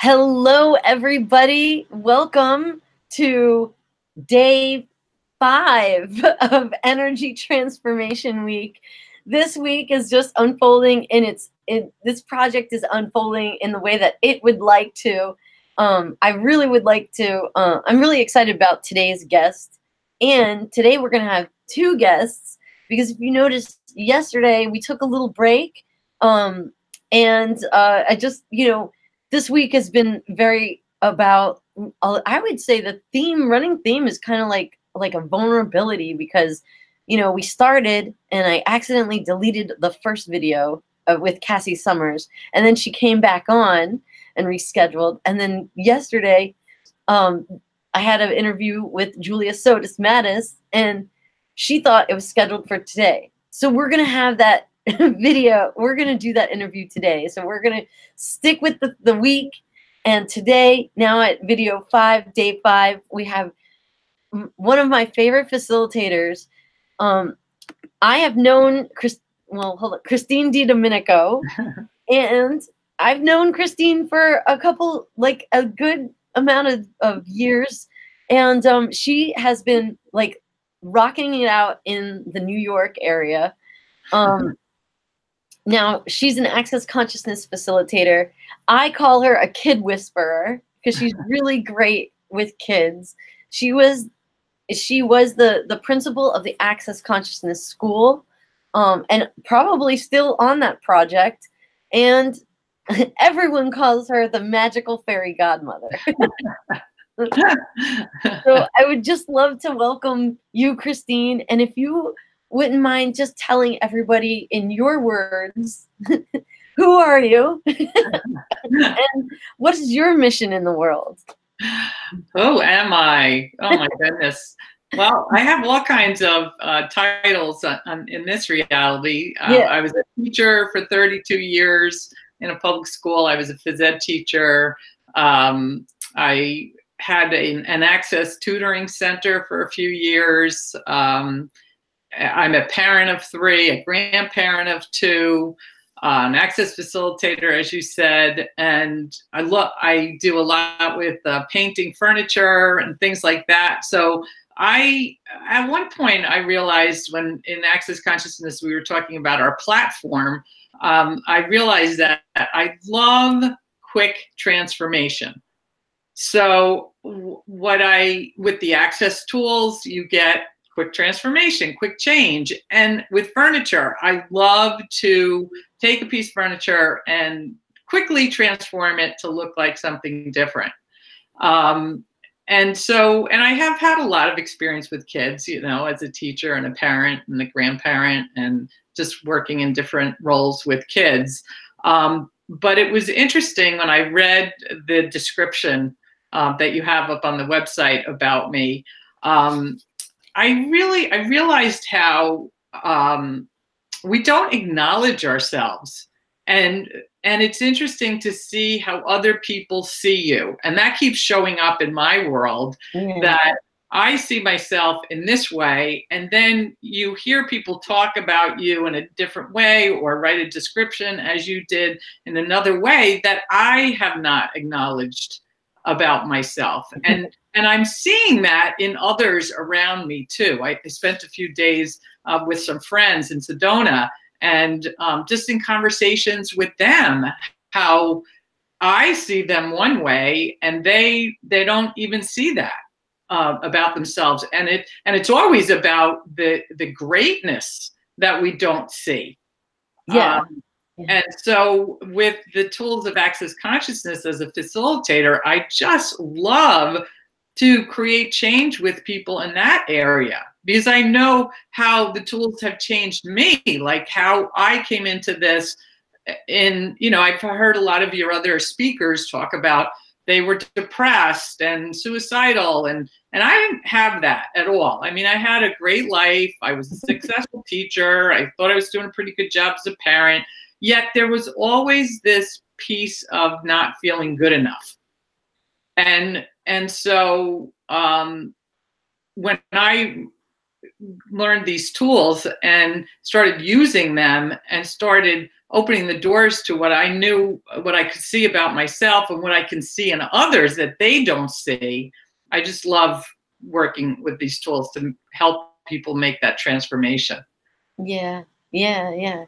Hello, everybody. Welcome to day 5 of Energy Transformation Week. This week is just unfolding this project is unfolding in the way that it would like to. I really would like to. I'm really excited about today's guest. And today we're going to have 2 guests because if you noticed yesterday, we took a little break. I just, this week has been very about, I would say the running theme is kind of like a vulnerability because, we started and I accidentally deleted the first video with Cassie Summers, and then she came back on and rescheduled. And then yesterday, I had an interview with Julia Sotis Mattis, and she thought it was scheduled for today. So we're going to have that video. We're going to do that interview today. So we're going to stick with the week. And today, now at video 5, day 5, we have one of my favorite facilitators. I have known Christine DiDomenico, and I've known Christine for a good amount of years. And she has been rocking it out in the New York area. Now, she's an access consciousness facilitator. I call her a kid whisperer because she's really great with kids. She was the principal of the Access Consciousness School, and probably still on that project. And everyone calls her the magical fairy godmother. So I would just love to welcome you, Christine. And if you wouldn't mind just telling everybody in your words, who are you? And what is your mission in the world? Who am I? Oh my goodness. Well, I have all kinds of titles in this reality. I was a teacher for 32 years in a public school. I was a phys ed teacher. I had an access tutoring center for a few years. I'm a parent of 3, a grandparent of 2, an access facilitator, as you said, and I do a lot with painting furniture and things like that. So at one point, I realized when in Access Consciousness we were talking about our platform, I realized that I love quick transformation. So with the access tools, you get quick transformation, quick change. And with furniture, I love to take a piece of furniture and quickly transform it to look like something different. And I have had a lot of experience with kids, as a teacher and a parent and a grandparent and just working in different roles with kids. But it was interesting when I read the description that you have up on the website about me. I realized how we don't acknowledge ourselves, and it's interesting to see how other people see you, and that keeps showing up in my world. That I see myself in this way, and then you hear people talk about you in a different way or write a description as you did in another way that I have not acknowledged about myself. And I'm seeing that in others around me too. I spent a few days with some friends in Sedona, and just in conversations with them, how I see them one way and they don't even see that about themselves. And it's always about the greatness that we don't see. And so with the tools of Access Consciousness as a facilitator, I just love to create change with people in that area, because I know how the tools have changed me, like how I came into this I've heard a lot of your other speakers talk about they were depressed and suicidal, and I didn't have that at all. I mean, I had a great life. I was a successful teacher. I thought I was doing a pretty good job as a parent. Yet there was always this piece of not feeling good enough. And so when I learned these tools and started using them and started opening the doors to what I knew, what I could see about myself and what I can see in others that they don't see. I just love working with these tools to help people make that transformation. Yeah, yeah.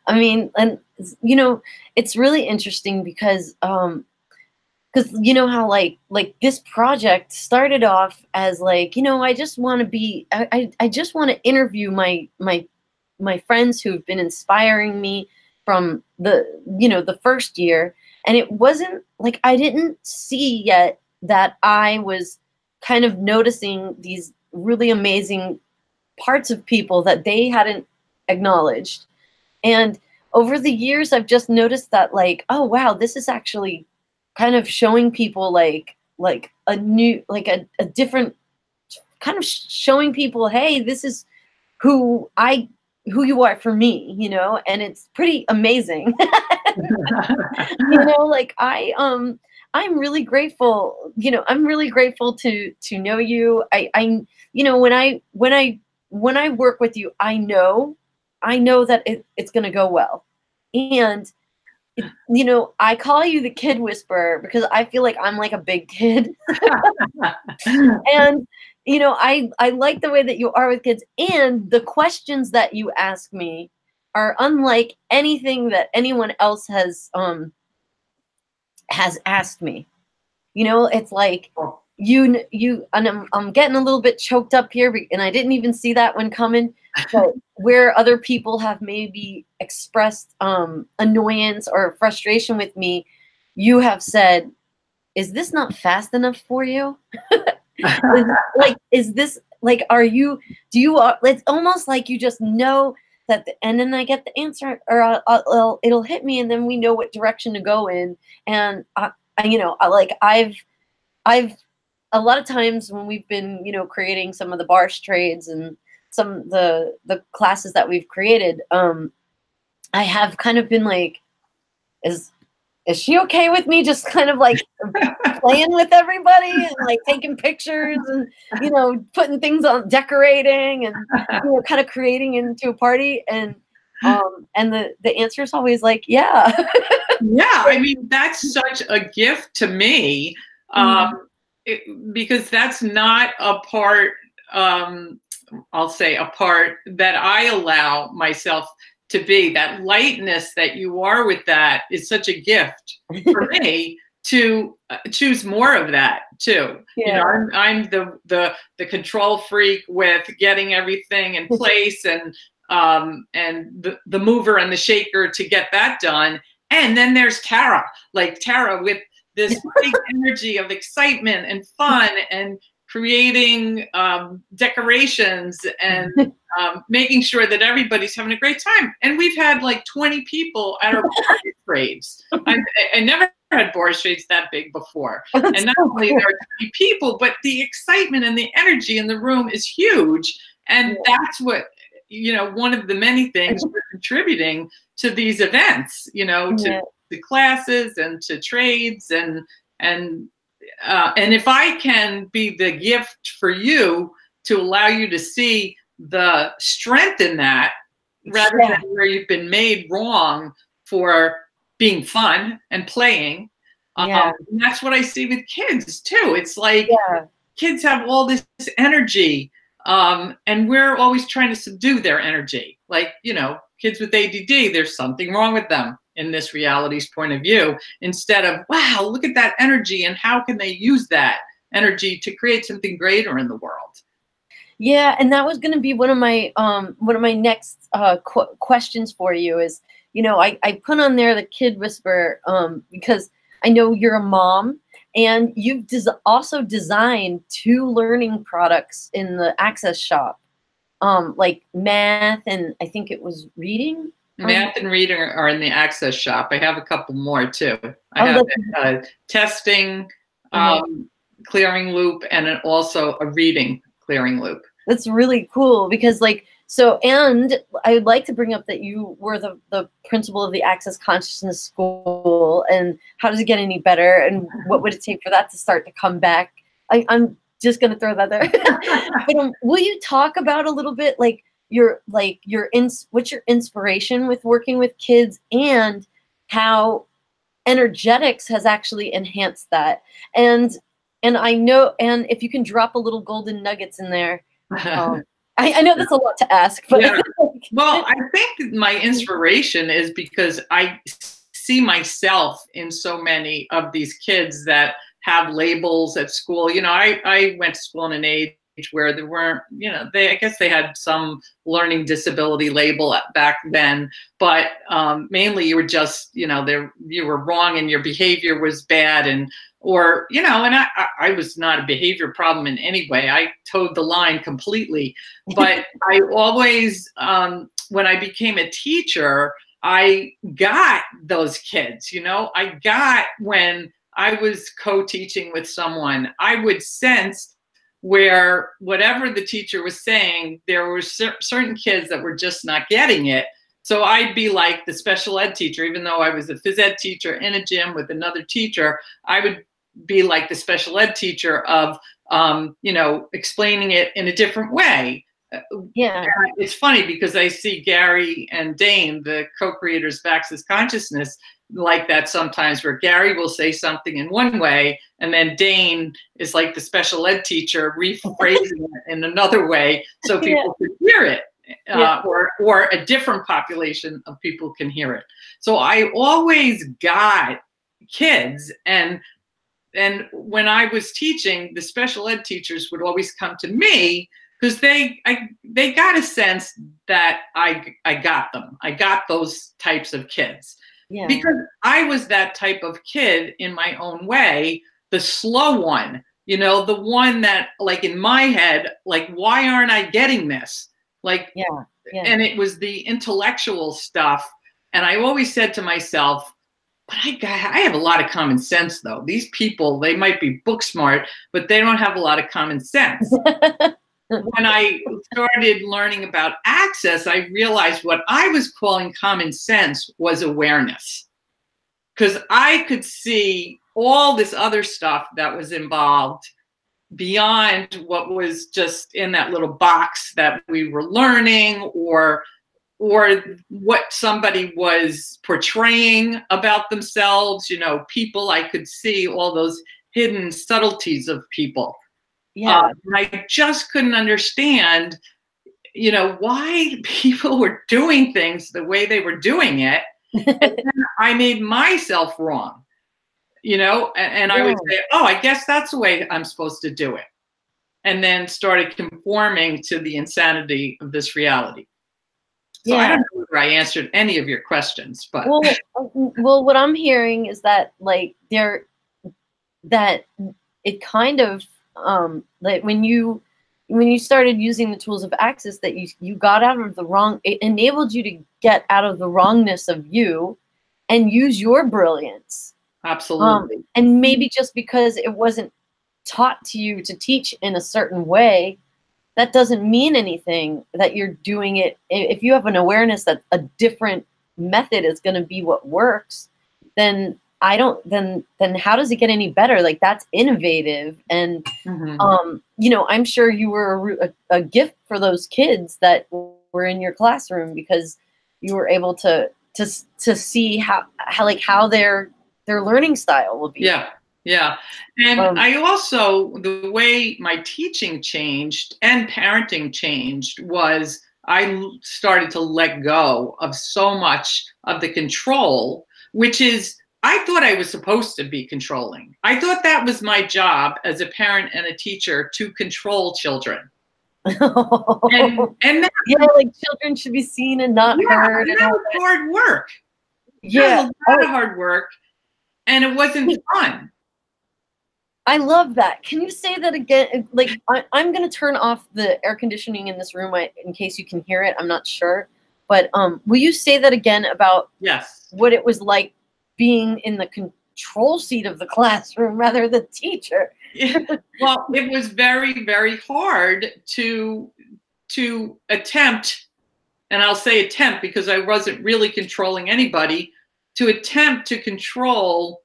I mean, and you know, it's really interesting because you know how like this project started off as like, you know, I just want to be I just want to interview my friends who've been inspiring me from the, you know, the first year. And it wasn't like I didn't see yet that I was kind of noticing these really amazing parts of people that they hadn't acknowledged. And over the years, I've just noticed that, like, oh wow, this is actually kind of showing people like a new, like a different kind of showing people, hey, this is who I who you are for me, you know, and it's pretty amazing. You know, like I'm really grateful, you know, I'm really grateful to know you. I you know, when I work with you, I know that it's going to go well. And you know, I call you the kid whisperer because I feel like I'm like a big kid. And you know, I like the way that you are with kids, and the questions that you ask me are unlike anything that anyone else has asked me. You know, it's like you and I'm getting a little bit choked up here, and I didn't even see that one coming. But where other people have maybe expressed annoyance or frustration with me, you have said, "Is this not fast enough for you? Is this like, are you? Do you? It's almost like you just know that, and then I get the answer, or it'll hit me, and then we know what direction to go in. And you know, I've a lot of times when we've been, you know, creating some of the barsh trades and some of the classes that we've created, I have kind of been like, is she okay with me just kind of like playing with everybody and like taking pictures and, you know, putting things on, decorating and, you know, kind of creating into a party? And the answer is always like, yeah. Yeah, I mean, that's such a gift to me, because that's not a part, I'll say a part that I allow myself to be. That lightness that you are with that is such a gift for me to choose more of that too. Yeah. You know, I'm the control freak with getting everything in place and the mover and the shaker to get that done. And then there's Tara, like Tara with this big energy of excitement and fun and creating decorations and making sure that everybody's having a great time. And we've had like 20 people at our board trades. I never had board trades that big before. And not only there are 20 people, but the excitement and the energy in the room is huge. And that's what, you know, one of the many things we're contributing to these events, you know, to classes and to trades and if I can be the gift for you to allow you to see the strength in that rather than where you've been made wrong for being fun and playing. And that's what I see with kids too. It's like kids have all this energy, and we're always trying to subdue their energy. Like, you know, kids with ADD, there's something wrong with them in this reality's point of view, instead of, wow, look at that energy and how can they use that energy to create something greater in the world. Yeah, and that was going to be one of my next questions for you is, you know, I put on there the kid whisperer because I know you're a mom and you've also designed 2 learning products in the Access shop, like math and I think it was reading. Math and reading are in the Access shop. I have a couple more too. I have testing, clearing loop, and also a reading clearing loop. That's really cool because like, so, and I would like to bring up that you were the principal of the Access Consciousness School, and how does it get any better, and what would it take for that to start to come back? I'm just going to throw that there. But will you talk about a little bit, like, what's your inspiration with working with kids, and how energetics has actually enhanced that. And I know, and if you can drop a little golden nuggets in there. I know that's a lot to ask, but yeah. Well, I think my inspiration is because I see myself in so many of these kids that have labels at school. You know, I went to school in an age where there weren't, you know, I guess they had some learning disability label back then, but mainly you were just, you know, you were wrong and your behavior was bad, and or, you know, and I was not a behavior problem in any way. I towed the line completely. But I always, when I became a teacher, I got those kids, you know, I got when I was co-teaching with someone, I would sense where whatever the teacher was saying, there were certain kids that were just not getting it. So I'd be like the special ed teacher, even though I was a phys ed teacher in a gym with another teacher, I would be like the special ed teacher of, you know, explaining it in a different way. Yeah. And it's funny because I see Gary and Dane, the co-creators of Access Consciousness, like that sometimes, where Gary will say something in one way and then Dane is like the special ed teacher rephrasing it in another way so people can hear it, or a different population of people can hear it. So I always got kids, and when I was teaching, the special ed teachers would always come to me because they got a sense that I got them. I got those types of kids. Yeah. Because I was that type of kid in my own way, the slow one, you know, the one that, like, in my head, like, why aren't I getting this? Like, and it was the intellectual stuff. And I always said to myself, but I have a lot of common sense, though. These people, they might be book smart, but they don't have a lot of common sense. When I started learning about Access, I realized what I was calling common sense was awareness. Because I could see all this other stuff that was involved beyond what was just in that little box that we were learning, or what somebody was portraying about themselves. You know, people, I could see all those hidden subtleties of people. Yeah. I just couldn't understand, you know, why people were doing things the way they were doing it. And I made myself wrong, you know, and I would say, oh, I guess that's the way I'm supposed to do it. And then started conforming to the insanity of this reality. So I don't know whether I answered any of your questions, but. Well, what I'm hearing is that, like, that it kind of, like when you started using the tools of Access, that you got out of the wrong, it enabled you to get out of the wrongness of you and use your brilliance. Absolutely. And maybe just because it wasn't taught to you to teach in a certain way, that doesn't mean anything that you're doing it. If you have an awareness that a different method is going to be what works, then then how does it get any better? Like, that's innovative. And, you know, I'm sure you were a gift for those kids that were in your classroom, because you were able to see how their learning style will be. Yeah. Yeah. And I also, the way my teaching changed and parenting changed was I started to let go of so much of the control, which is, I thought I was supposed to be controlling. I thought that was my job as a parent and a teacher, to control children. And that, like, children should be seen and not heard. And that was hard work. That was a lot of hard work, and it wasn't fun. I love that. Can you say that again? Like, I'm going to turn off the air conditioning in this room in case you can hear it. I'm not sure. But will you say that again about what it was like being in the control seat of the classroom rather than teacher? Well, it was very, very hard to attempt, and I'll say attempt because I wasn't really controlling anybody, to attempt to control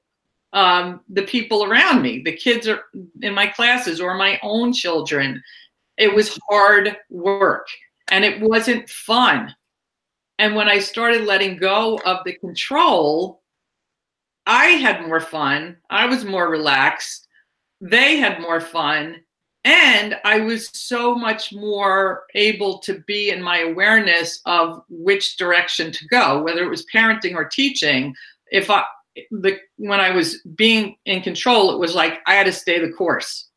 the people around me, the kids in my classes or my own children. It was hard work. and it wasn't fun. And when I started letting go of the control, I had more fun. I was more relaxed. They had more fun. And I was so much more able to be in my awareness of which direction to go, whether it was parenting or teaching. When I was being in control, it was like I had to stay the course.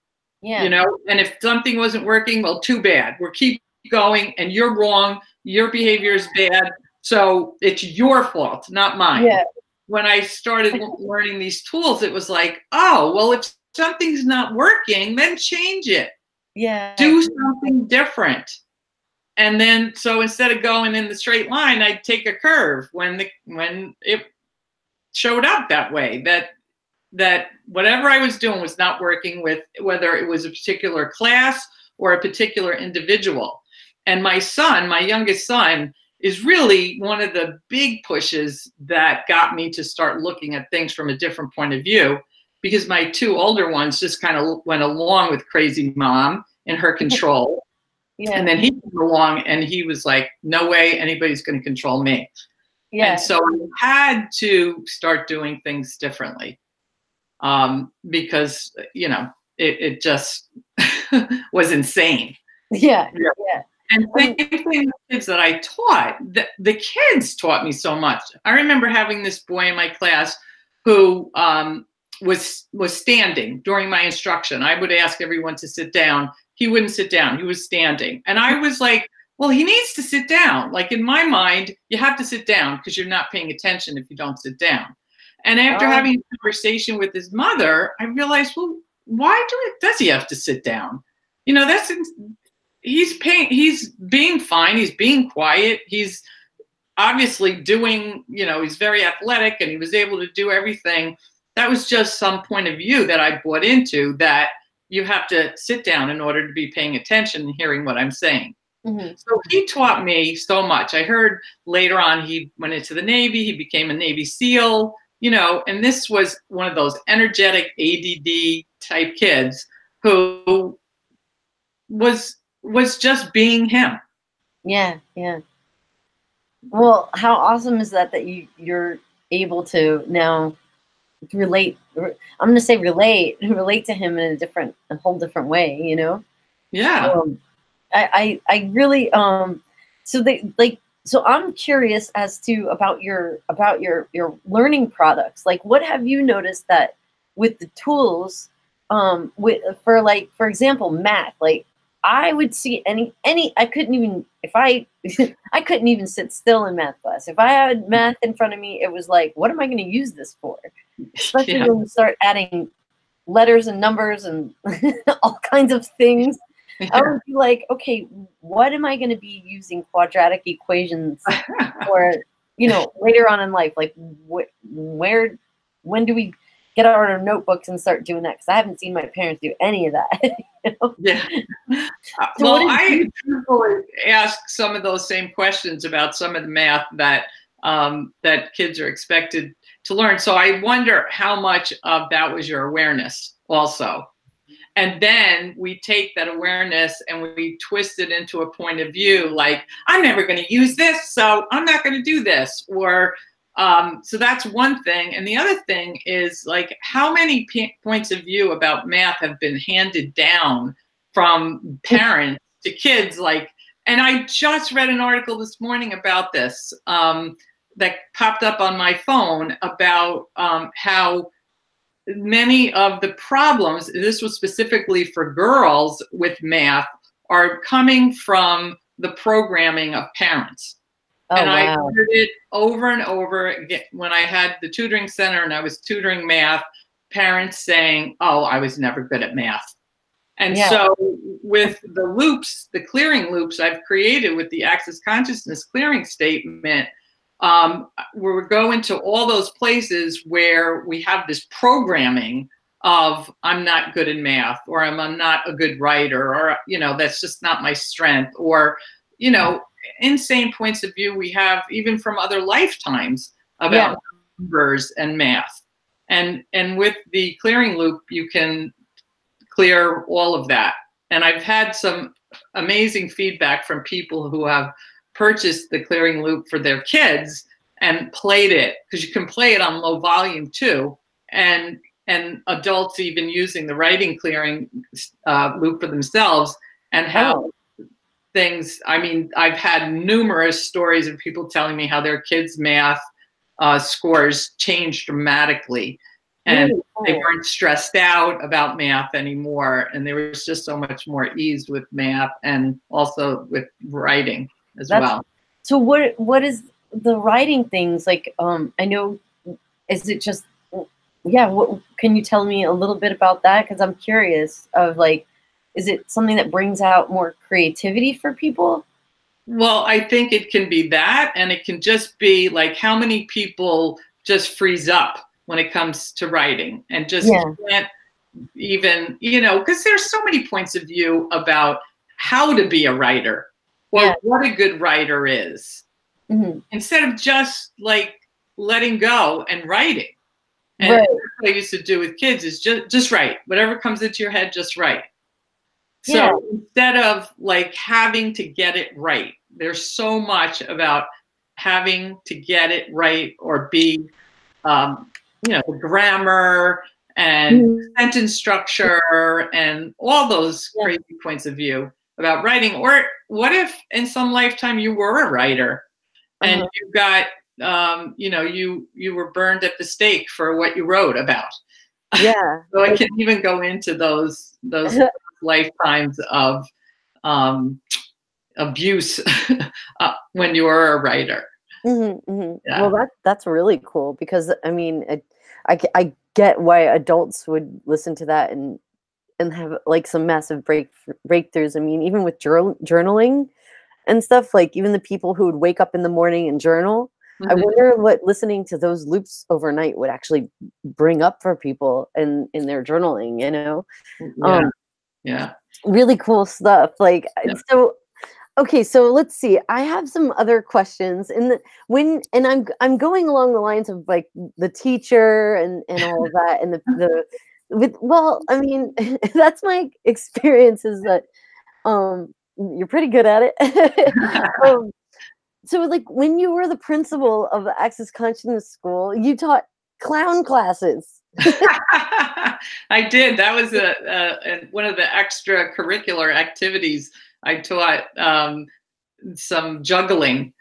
Yeah. You know, and if something wasn't working, well, too bad. We'll keep going, and you're wrong. Your behavior is bad. So it's your fault, not mine. Yeah. When I started learning these tools, it was like, oh, well, if something's not working, then change it. Yeah. Do something different. And then, so instead of going in the straight line, I'd take a curve when it showed up that way, that whatever I was doing was not working, with whether it was a particular class or a particular individual. And my son, my youngest son, is really one of the big pushes that got me to start looking at things from a different point of view, because my two older ones just kind of went along with crazy mom and her control. Yeah. And then he came along and he was like, no way anybody's going to control me. Yeah. And so I had to start doing things differently, because, you know, it just was insane. Yeah. Yeah. And same thing with kids that I taught. The kids taught me so much. I remember having this boy in my class who was standing during my instruction. I would ask everyone to sit down. He wouldn't sit down. He was standing. And I was like, well, he needs to sit down. Like, in my mind, you have to sit down because you're not paying attention if you don't sit down. And after having a conversation with his mother, I realized, well, why does he have to sit down? You know, he's being fine. He's being quiet. He's obviously doing, you know, he's very athletic and he was able to do everything. That was just some point of view that I bought into, that you have to sit down in order to be paying attention and hearing what I'm saying. Mm-hmm. So he taught me so much. I heard later on he went into the Navy. He became a Navy SEAL, you know, and this was one of those energetic ADD type kids who was just being him. Yeah, yeah. Well, how awesome is that you're able to now relate? I'm going to say relate to him in a whole different way, you know? Yeah. I really so I'm curious as to about your learning products. Like, what have you noticed that with the tools, for example, math, like, I would see I couldn't even, I couldn't even sit still in math class. If I had math in front of me, it was like, what am I going to use this for? Especially when we start adding letters and numbers and all kinds of things. Yeah. I would be like, okay, what am I going to be using quadratic equations for, you know, later on in life? Like, when do we get out our notebooks and start doing that? Because I haven't seen my parents do any of that. You know? Yeah. Well, I truthfully ask some of those same questions about some of the math that kids are expected to learn. So I wonder how much of that was your awareness also. And then we take that awareness and we twist it into a point of view, like, I'm never going to use this, so I'm not going to do this. Or so that's one thing. And the other thing is, like, how many points of view about math have been handed down from parents to kids? Like, and I just read an article this morning about this that popped up on my phone about how many of the problems, this was specifically for girls with math, are coming from the programming of parents. Oh, and wow. I heard it over and over again when I had the tutoring center and I was tutoring math, parents saying, oh, I was never good at math. And so with the loops, the clearing loops I've created with the Access Consciousness clearing statement, we're going to all those places where we have this programming of, I'm not good in math, or I'm not a good writer, or, you know, that's just not my strength, or, you know, insane points of view we have even from other lifetimes about numbers and math. And with the clearing loop, you can clear all of that. And I've had some amazing feedback from people who have purchased the clearing loop for their kids and played it, because you can play it on low volume too, and adults even using the writing clearing loop for themselves, and how things, I mean, I've had numerous stories of people telling me how their kids' math scores changed dramatically, and they weren't stressed out about math anymore, and there was just so much more ease with math and also with writing as well. So what is the writing things like? I know, is it just, yeah, what can you tell me a little bit about that, because I'm curious of like, is it something that brings out more creativity for people? Well, I think it can be that, and it can just be like how many people just freeze up when it comes to writing and just can't even, you know, because there's so many points of view about how to be a writer or what a good writer is, instead of just like letting go and writing. And what I used to do with kids is just write whatever comes into your head, just write. So instead of like having to get it right, there's so much about having to get it right or be, you know, the grammar and sentence structure and all those crazy points of view about writing. Or what if in some lifetime you were a writer and you got, you know, you were burned at the stake for what you wrote about. Yeah. So it can even go into those lifetimes of abuse when you were a writer. Yeah. Well, that's really cool, because I mean, I get why adults would listen to that and have like some massive breakthroughs. I mean, even with journaling and stuff, like even the people who would wake up in the morning and journal, I wonder what listening to those loops overnight would actually bring up for people in their journaling, you know? Really cool stuff. Like, so, okay, so let's see. I have some other questions, and I'm going along the lines of like the teacher and all of that, and well, I mean, that's my experience, is that you're pretty good at it. So like when you were the principal of the Access Consciousness School, you taught clown classes. I did. That was one of the extracurricular activities. I taught some juggling,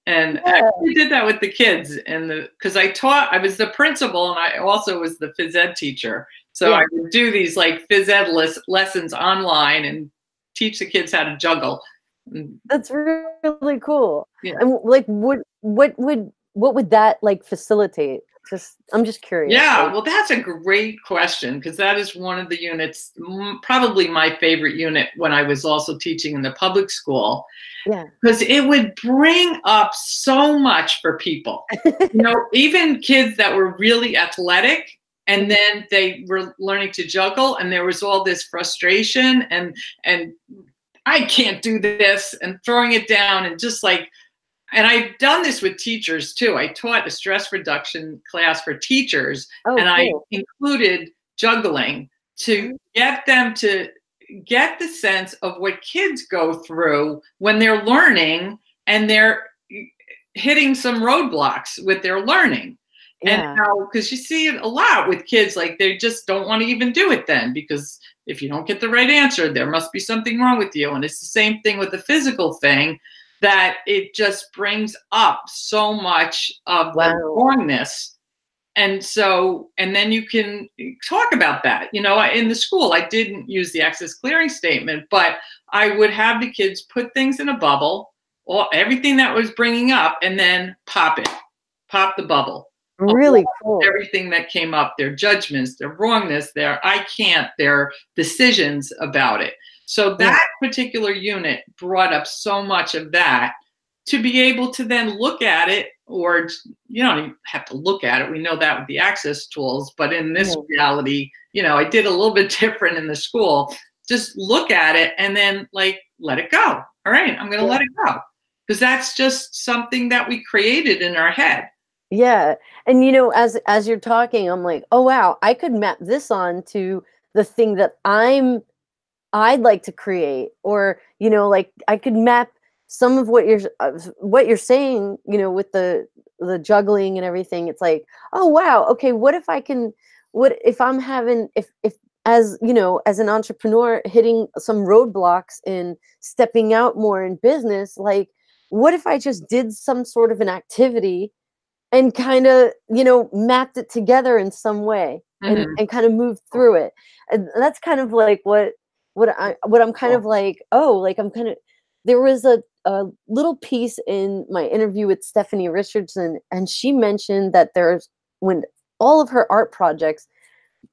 and I did that with the kids. And because I was the principal, and I also was the phys ed teacher. So I would do these like phys ed lessons online and teach the kids how to juggle. That's really cool. And like, what would that like facilitate? I'm just curious. Yeah, like, well, that's a great question, because that is one of the units, probably my favorite unit when I was also teaching in the public school. Yeah, because it would bring up so much for people. You know, even kids that were really athletic, and then they were learning to juggle, and there was all this frustration and I can't do this, and throwing it down, and just like, and I've done this with teachers too. I taught a stress reduction class for teachers, and cool. I included juggling to get them to get the sense of what kids go through when they're learning and they're hitting some roadblocks with their learning. And how, because you see it a lot with kids, like they just don't want to even do it then, because if you don't get the right answer, there must be something wrong with you. And it's the same thing with the physical thing, that it just brings up so much of the wrongness. And so, and then you can talk about that. You know, in the school, I didn't use the access clearing statement, but I would have the kids put things in a bubble, or everything that was bringing up, and then pop the bubble. Really cool. Everything that came up, their judgments, their wrongness, their I can't, their decisions about it. So that particular unit brought up so much of that, to be able to then look at it, or you don't even have to look at it. We know that with the access tools, but in this reality, you know, I did a little bit different in the school. Just look at it and then like, let it go. All right, I'm going to let it go. Because that's just something that we created in our head. Yeah. And you know, as you're talking, I'm like, oh wow, I could map this on to the thing that I'm I'd like to create, or, you know, like I could map some of what you're saying, you know, with the juggling and everything. It's like, oh wow, okay, what if I can, what if I'm having, if as you know, as an entrepreneur hitting some roadblocks in stepping out more in business, like what if I just did some sort of an activity and kind of, you know, mapped it together in some way, Mhm. and kind of moved through it. And that's kind of like what I'm kind Cool. of like, oh, like I'm kind of, there was a little piece in my interview with Stephanie Richardson, and she mentioned that there's, when all of her art projects,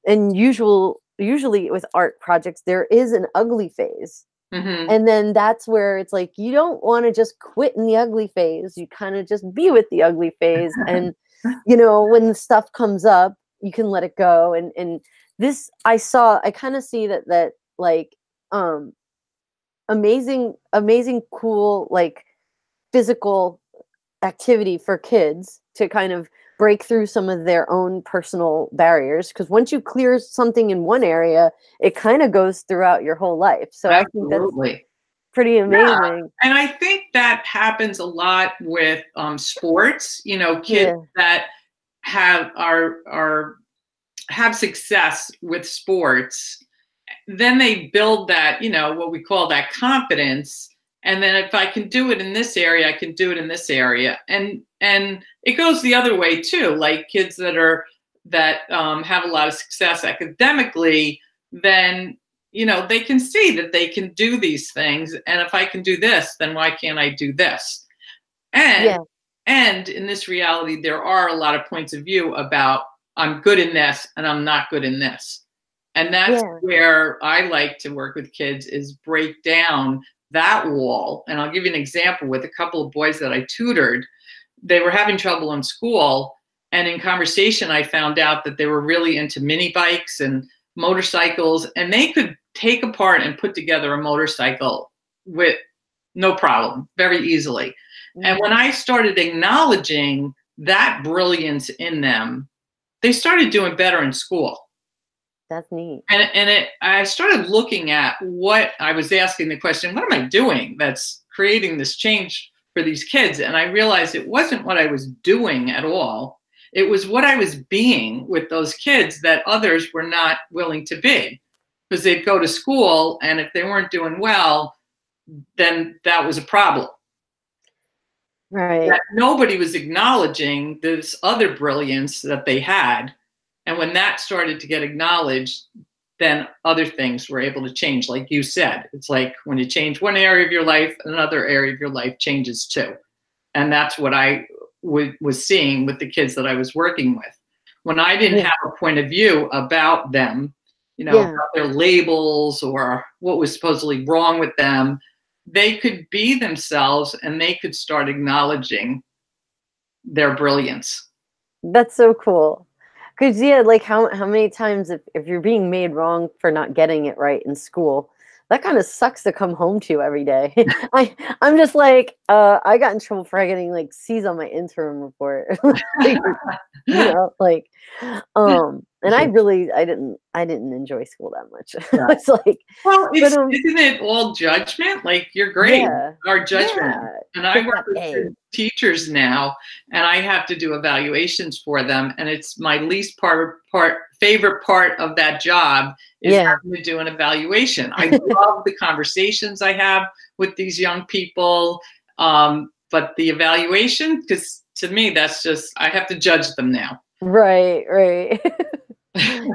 and usually with art projects there is an ugly phase, Mhm. and then that's where it's like you don't want to just quit in the ugly phase. You kind of just be with the ugly phase. And, you know, when the stuff comes up, you can let it go. And this, I kind of see that like, um, amazing, cool, like physical activity for kids to kind of break through some of their own personal barriers. Because once you clear something in one area, it kind of goes throughout your whole life. So I think that's Absolutely. pretty Yeah, amazing. and I think that happens a lot with sports. You know, kids Yeah. that are have success with sports, then they build that, you know, what we call that confidence. And then if I can do it in this area, I can do it in this area. And it goes the other way too. Like kids that have a lot of success academically, then, you know, they can see that they can do these things. And if I can do this, then why can't I do this? And Yeah. and in this reality, there are a lot of points of view about I'm good in this and I'm not good in this. And that's Yeah. where I like to work with kids is break down that wall. And I'll give you an example with a couple of boys that I tutored. They were having trouble in school. And in conversation, I found out that they were really into mini bikes and motorcycles, and they could take apart and put together a motorcycle with no problem, very easily. And when Mhm. I started acknowledging that brilliance in them, they started doing better in school. That's neat. I started looking at what I was asking the question, what am I doing that's creating this change for these kids? And I realized it wasn't what I was doing at all. It was what I was being with those kids that others were not willing to be, because they'd go to school and if they weren't doing well, then that was a problem. Right. That nobody was acknowledging this other brilliance that they had. And when that started to get acknowledged, then other things were able to change. Like you said, it's like when you change one area of your life, another area of your life changes too. And that's what I was seeing with the kids that I was working with. When I didn't Yeah. have a point of view about them, you know, Yeah. about their labels or what was supposedly wrong with them, they could be themselves and they could start acknowledging their brilliance. That's so cool. Cause yeah, like how many times if you're being made wrong for not getting it right in school, that kind of sucks to come home to every day. I'm just like, I got in trouble for getting like C's on my interim report. Like, you know, like, and I didn't enjoy school that much. Yeah. It's like, Well, but isn't it all judgment? Like you're great, yeah, our judgment. yeah, And I get work that with A. teachers now, and I have to do evaluations for them. And it's my least favorite part of that job is Yeah. having to do an evaluation. I love the conversations I have with these young people, but the evaluation, because to me, that's just I have to judge them now. Right, right.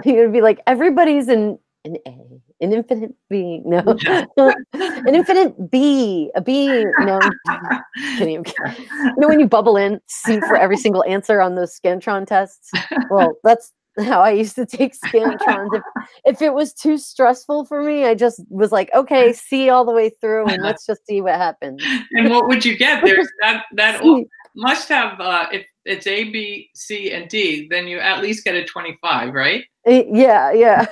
You'd be like, everybody's an A, an infinite being. No, Yes. an infinite B, a B. No, I'm kidding. I'm kidding. You know, when you bubble in C for every single answer on those Scantron tests? Well, that's how I used to take Scantrons. If it was too stressful for me, I just was like, okay, C all the way through, and let's just see what happens. And what would you get? There's that C. must have if it's A, B, C, and D, then you at least get a 25, right? Yeah, yeah.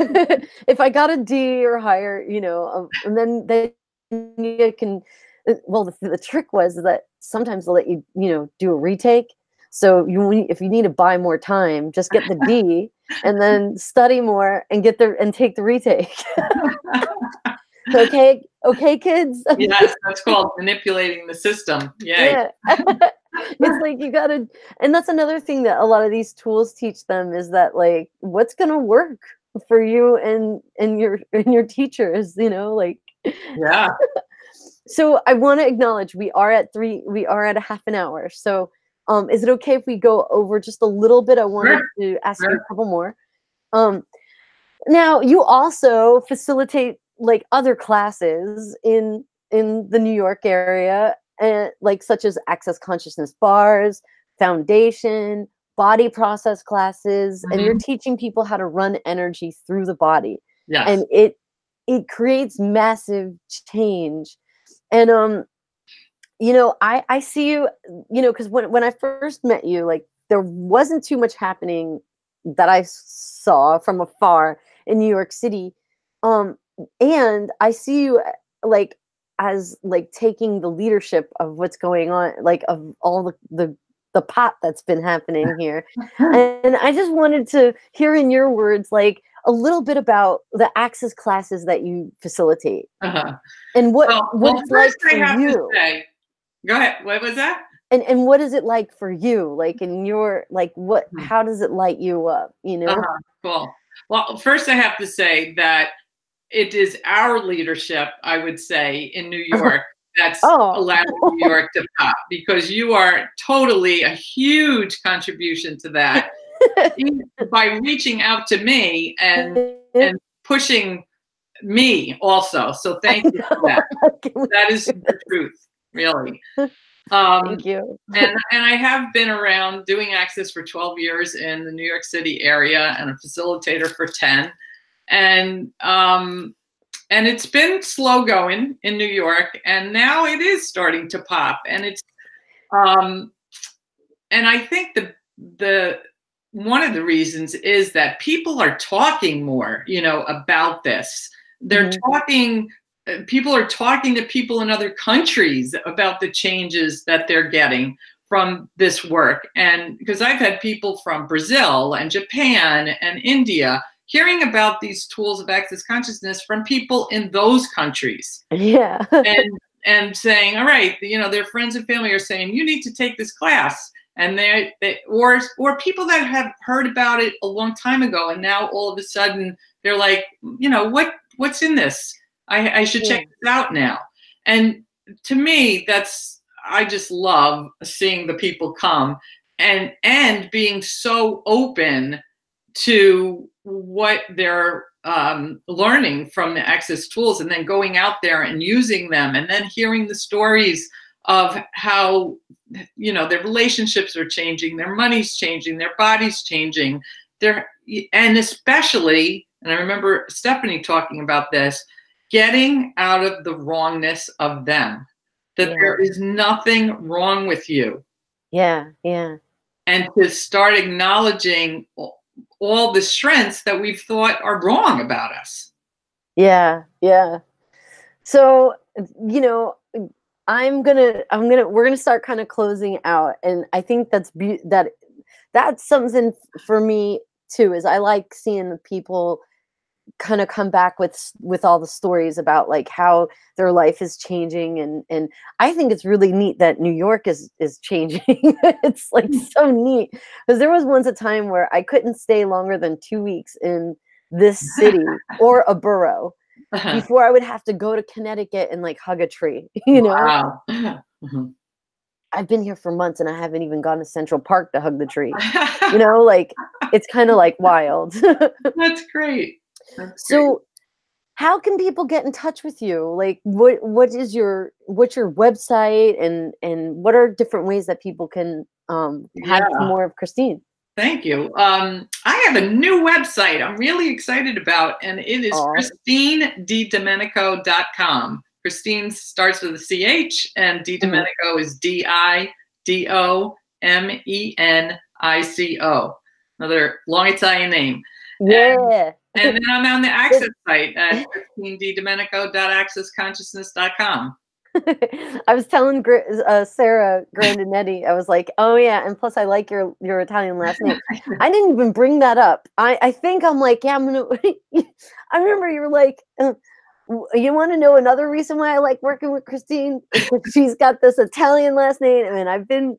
If I got a D or higher, you know, and then you can. Well, the trick was that sometimes they'll let you, you know, do a retake. So if you need to buy more time, just get the D and then study more and take the retake. Okay, okay, kids. Yes, that's called manipulating the system. Yay. Yeah. It's like you gotta, and that's another thing that a lot of these tools teach them is that like what's gonna work for you and your teachers, you know, like. Yeah. So I want to acknowledge we are at a half an hour. So is it okay if we go over just a little bit? I wanted Sure. to ask you Sure. a couple more. Um, Now you also facilitate like other classes in the New York area, and like such as access consciousness bars, foundation, body process classes, and you're Mhm. teaching people how to run energy through the body. Yes. And it creates massive change. And you know, I see you, you know, because when I first met you, like there wasn't too much happening that I saw from afar in New York City. Um, and I see you like as like taking the leadership of what's going on, like of all the pot that's been happening here. And I just wanted to hear in your words, like a little bit about the access classes that you facilitate Uh-huh. and what Well, it's like first I for have to you. say, go ahead. What was that? And what is it like for you? Like in your like what Hmm. how does it light you up, you know? Uh-huh. Cool. Well, first I have to say that it is our leadership, I would say, in New York that's Oh. allowing New York to pop, because you are totally a huge contribution to that by reaching out to me and pushing me also. So thank you for that. That is the truth, really. Thank Um, you. and I have been around doing Access for 12 years in the New York City area and a facilitator for 10. And it's been slow going in New York, and now it is starting to pop. And it's and I think the one of the reasons is that people are talking more, you know, about this. They're Mhm. talking. People are talking to people in other countries about the changes that they're getting from this work. And because I've had people from Brazil and Japan and India hearing about these tools of access consciousness from people in those countries, Yeah. and saying, all right, you know, their friends and family are saying, you need to take this class. And or people that have heard about it a long time ago, and now all of a sudden they're like, you know, what's in this? I should Yeah. check this out now. And to me, I just love seeing the people come and being so open to what they're learning from the access tools, and then going out there and using them, and then hearing the stories of how, you know, their relationships are changing, their money's changing, their body's changing, and especially, and I remember Stephanie talking about this, getting out of the wrongness of them, that Yeah. there is nothing wrong with you, Yeah. Yeah. and to start acknowledging all the strengths that we've thought are wrong about us. Yeah. Yeah. So, you know, we're gonna start kind of closing out, and I think that's something for me too. Is I like seeing the people kind of come back with all the stories about like how their life is changing, and I think it's really neat that New York is changing. It's like so neat because there was once a time where I couldn't stay longer than 2 weeks in this city or a borough before I would have to go to Connecticut and like hug a tree, you know? Wow. Mhm. I've been here for months and I haven't even gone to Central Park to hug the tree. You know, like it's kind of like wild. That's great. That's great. So how can people get in touch with you? Like what's your website, and what are different ways that people can have Yeah. more of Christine? Thank you. I have a new website I'm really excited about, and it is Oh, ChristineDiDomenico.com. Christine starts with a CH, and DiDomenico is DiDomenico. Another long Italian name. yeah. And then I'm on the Access site at ChristineDiDomenico.accessconsciousness.com. I was telling Sarah Grandinetti, I was like, oh yeah, and plus I like your Italian last name. I didn't even bring that up. I think I'm like, yeah, I'm gonna. I remember you were like, You want to know another reason why I like working with Christine? Because she's got this Italian last name, and I've been,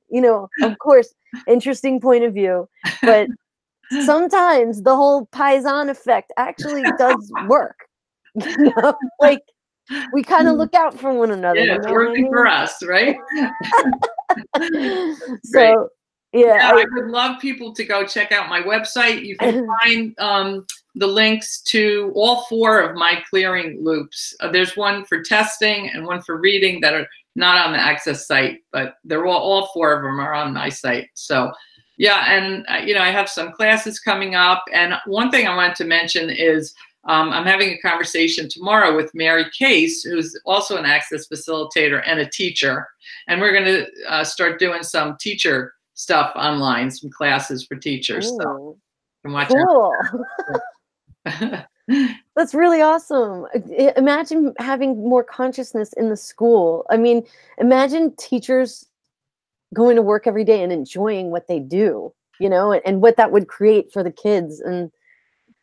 of course, interesting point of view, but sometimes the whole Paisan effect actually does work. Like we kind of look out for one another. Yeah, it's working for us, right? So, yeah, I would love people to go check out my website. You can find the links to all 4 of my clearing loops. There's one for testing and one for reading that are not on the Access site, but they're all 4 of them are on my site. So, yeah, and I have some classes coming up. And one thing I wanted to mention is I'm having a conversation tomorrow with Mary Case, who's also an Access facilitator and a teacher. And we're going to start doing some teacher stuff online, some classes for teachers. Ooh, so you can watch cool. That's really awesome. Imagine having more consciousness in the school. I mean, imagine teachers going to work every day and enjoying what they do, and what that would create for the kids. And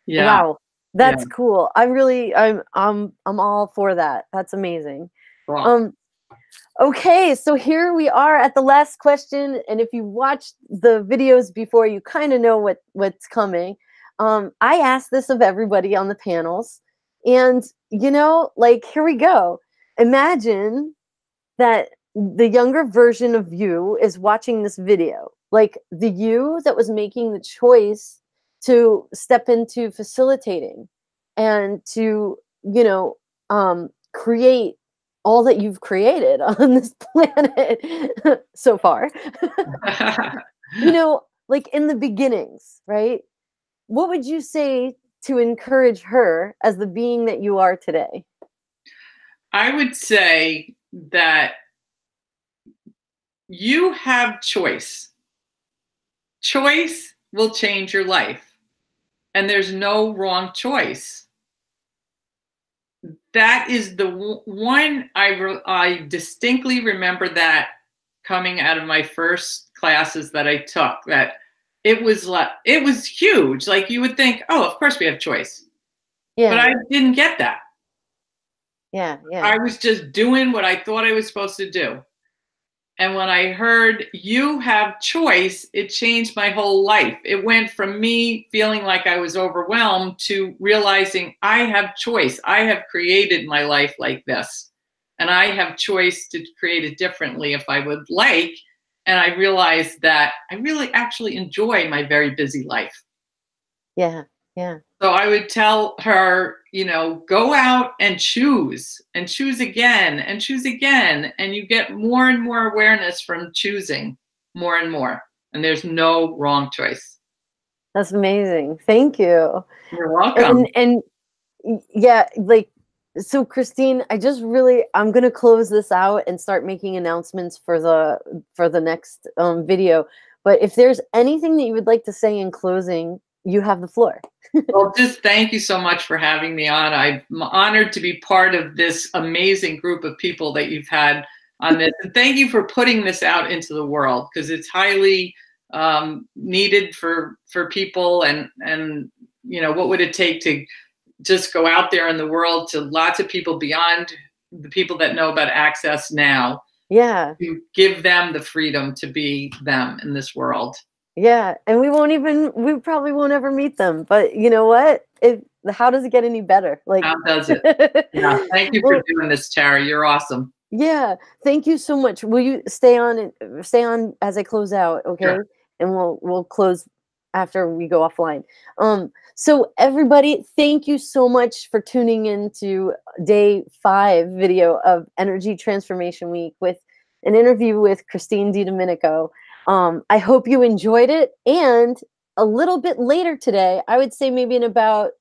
wow, that's cool. I'm all for that. That's amazing. Wow. Okay, so here we are at the last question, and if you watched the videos before, you kind of know what's coming. I asked this of everybody on the panels, and here we go. Imagine that the younger version of you is watching this video, like the you that was making the choice to step into facilitating and to create all that you've created on this planet so far. Like in the beginnings, right? What would you say to encourage her as the being that you are today? I would say that you have choice. Choice will change your life, and there's no wrong choice. That is the one I distinctly remember that coming out of my first classes that I took, that it was huge. Like you would think, oh, of course we have choice. Yeah. But I didn't get that. Yeah. I was just doing what I thought I was supposed to do. And when I heard you have choice, it changed my whole life. It went from me feeling like I was overwhelmed to realizing I have choice. I have created my life like this, and I have choice to create it differently if I would like. And I realized that I really actually enjoy my very busy life. Yeah. So I would tell her, go out and choose again and choose again. And you get more and more awareness from choosing more and more. And there's no wrong choice. That's amazing. Thank you. You're welcome. And yeah, so Christine, I'm going to close this out and start making announcements for the next video. But if there's anything that you would like to say in closing, you have the floor. Well, just thank you so much for having me on. I'm honored to be part of this amazing group of people that you've had on this. And thank you for putting this out into the world, because it's highly needed for people. And what would it take to just go out there in the world to lots of people beyond the people that know about Access now. Yeah. To give them the freedom to be them in this world. Yeah, and we probably won't ever meet them, but you know what? How does it get any better? How does it? Yeah, thank you for doing this, Tara. You're awesome. Yeah, thank you so much. Will you stay on as I close out, okay? Sure. And we'll close after we go offline. So everybody, thank you so much for tuning in to day 5 video of Energy Transformation Week with an interview with Christine DiDomenico. I hope you enjoyed it. And a little bit later today, I would say maybe in about,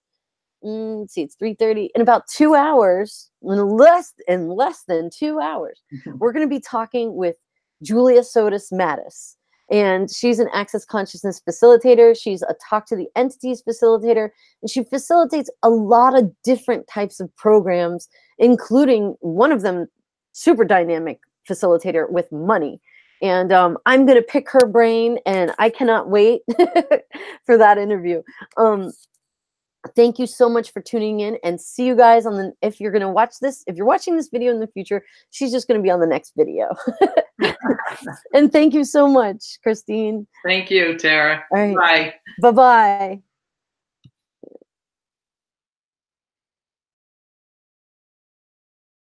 let's see, it's 3:30, in about 2 hours, in less than 2 hours, we're going to be talking with Julia Sotis Mattis. And she's an Access Consciousness facilitator. She's a Talk to the Entities facilitator. And she facilitates a lot of different types of programs, including one of them, super dynamic facilitator with money. And I'm going to pick her brain, and I cannot wait for that interview. Thank you so much for tuning in, and see you guys on the, if you're going to watch this, if you're watching this video in the future, she's just going to be on the next video. And thank you so much, Christine. Thank you, Tara. All right. Bye. Bye-bye.